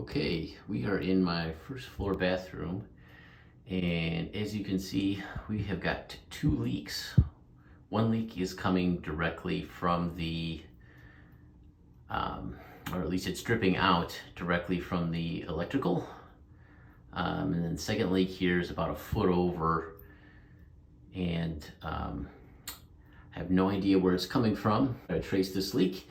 Okay, we are in my first floor bathroom, and as you can see, we have got two leaks. One leak is coming directly from the, or at least it's dripping out directly from the electrical. And then the second leak here is about a foot over, and I have no idea where it's coming from. I traced this leak.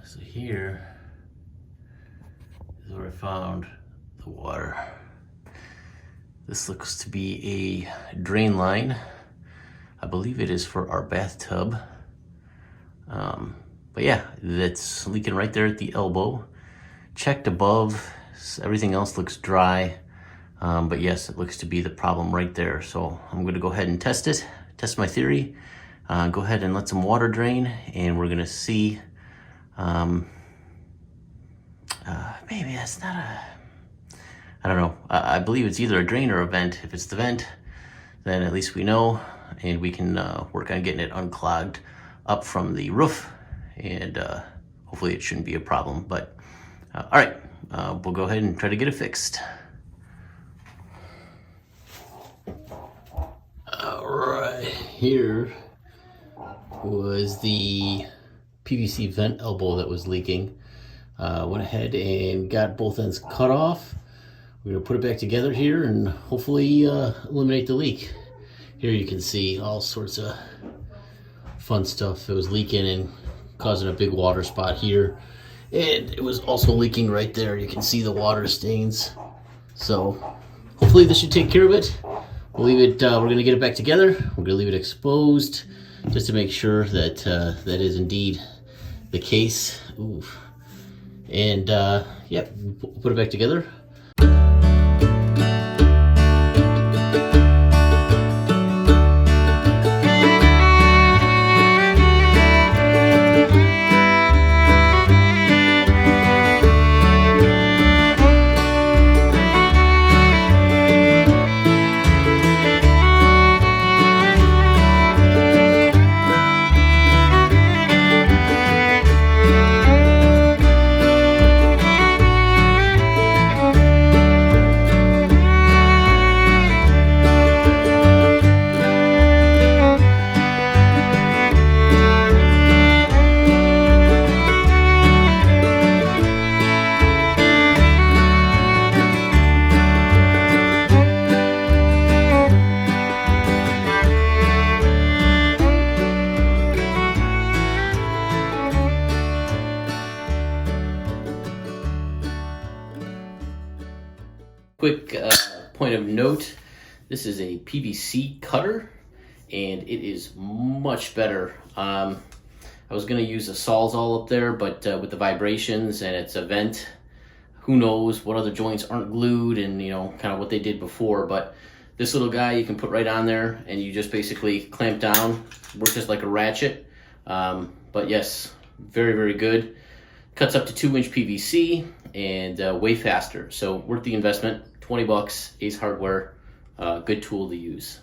So here is where I found the water. This looks to be a drain line. I believe it is for our bathtub. But yeah, that's leaking right there at the elbow. Checked above, everything else looks dry. But yes, it looks to be the problem right there. So I'm gonna go ahead and test my theory. Go ahead and let some water drain, and we're gonna see. Maybe that's not I don't know. I believe it's either a drain or a vent. If it's the vent, then at least we know, and we can work on getting it unclogged up from the roof, and hopefully it shouldn't be a problem. But all right, we'll go ahead and try to get it fixed. All right, here was the PVC vent elbow that was leaking. Went ahead and got both ends cut off. We're gonna put it back together here and hopefully eliminate the leak. Here you can see all sorts of fun stuff that was leaking and causing a big water spot here. And it was also leaking right there. You can see the water stains. So hopefully this should take care of it. We'll leave it, we're gonna get it back together. We're gonna leave it exposed just to make sure that that is indeed the case. Ooh. And yeah, we'll put it back together. Quick point of note, this is a PVC cutter, and it is much better. I was going to use a Sawzall up there, but with the vibrations and it's a vent, who knows what other joints aren't glued and, you know, kind of what they did before. But this little guy you can put right on there, and you just basically clamp down, works just like a ratchet. But yes, Very, very good. Cuts up to 2-inch PVC and way faster. So worth the investment. 20 bucks, Ace Hardware, good tool to use.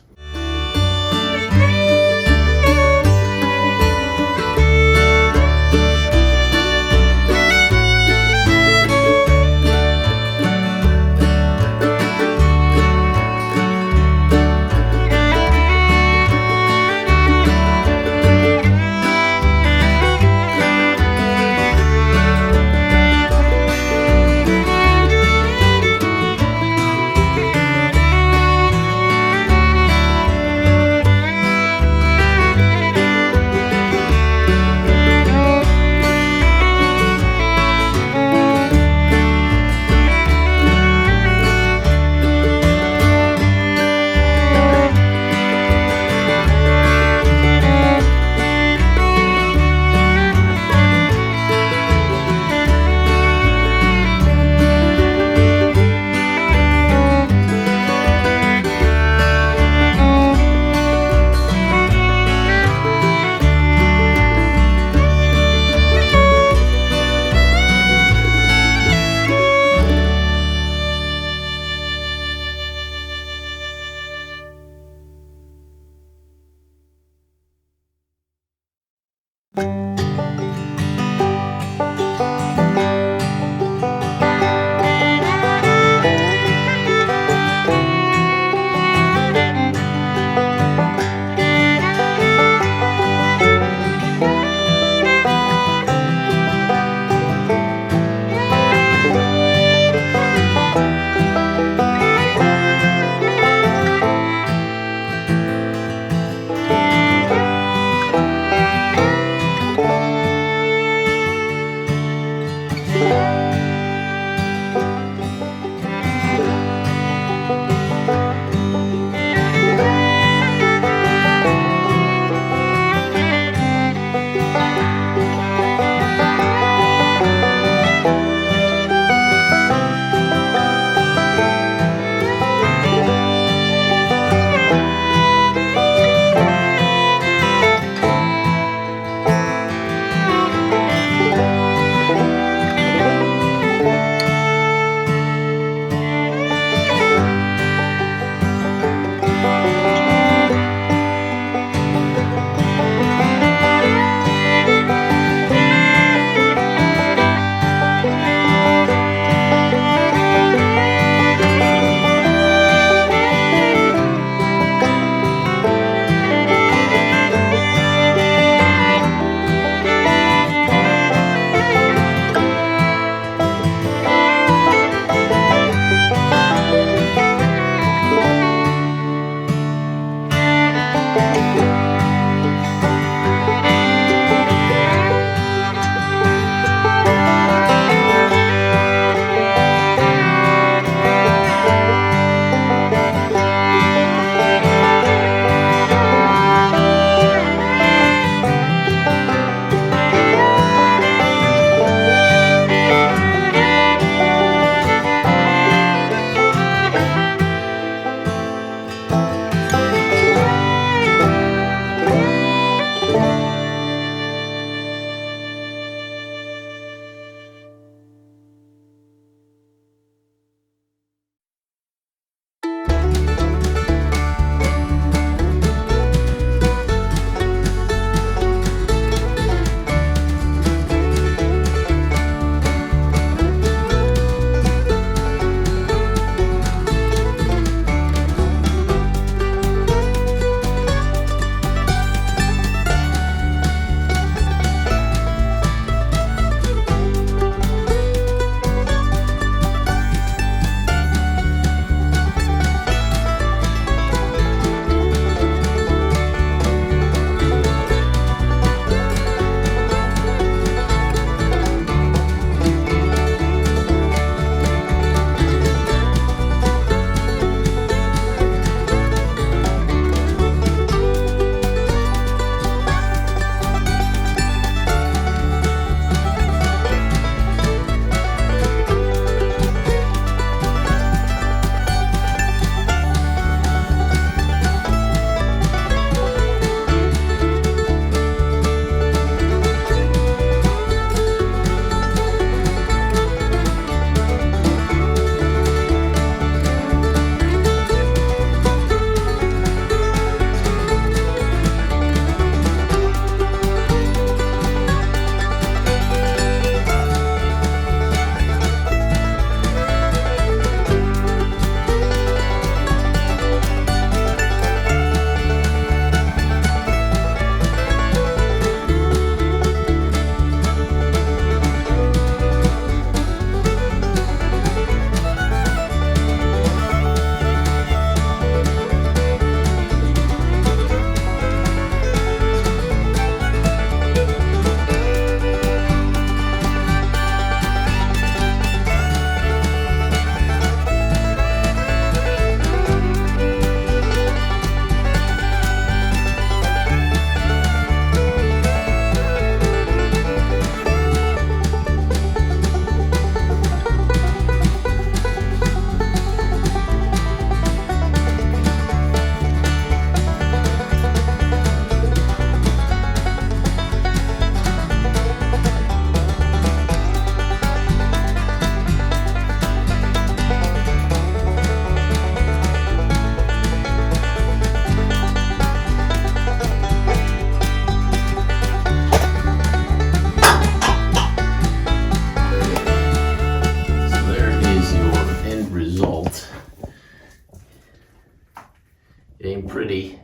It ain't pretty.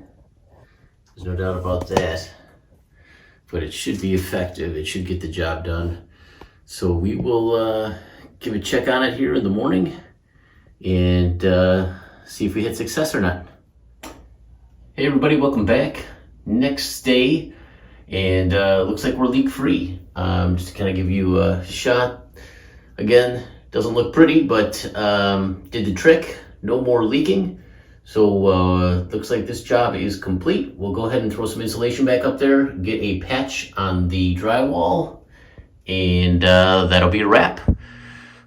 There's no doubt about that. But it should be effective. It should get the job done. So we will give a check on it here in the morning and see if we had success or not. Hey everybody, welcome back. Next day, and looks like we're leak free. Just to kind of give you a shot. Again, doesn't look pretty, but did the trick. No more leaking. So looks like this job is complete. We'll go ahead and throw some insulation back up there, get a patch on the drywall, and that'll be a wrap.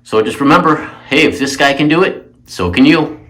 So just remember, hey, if this guy can do it, so can you.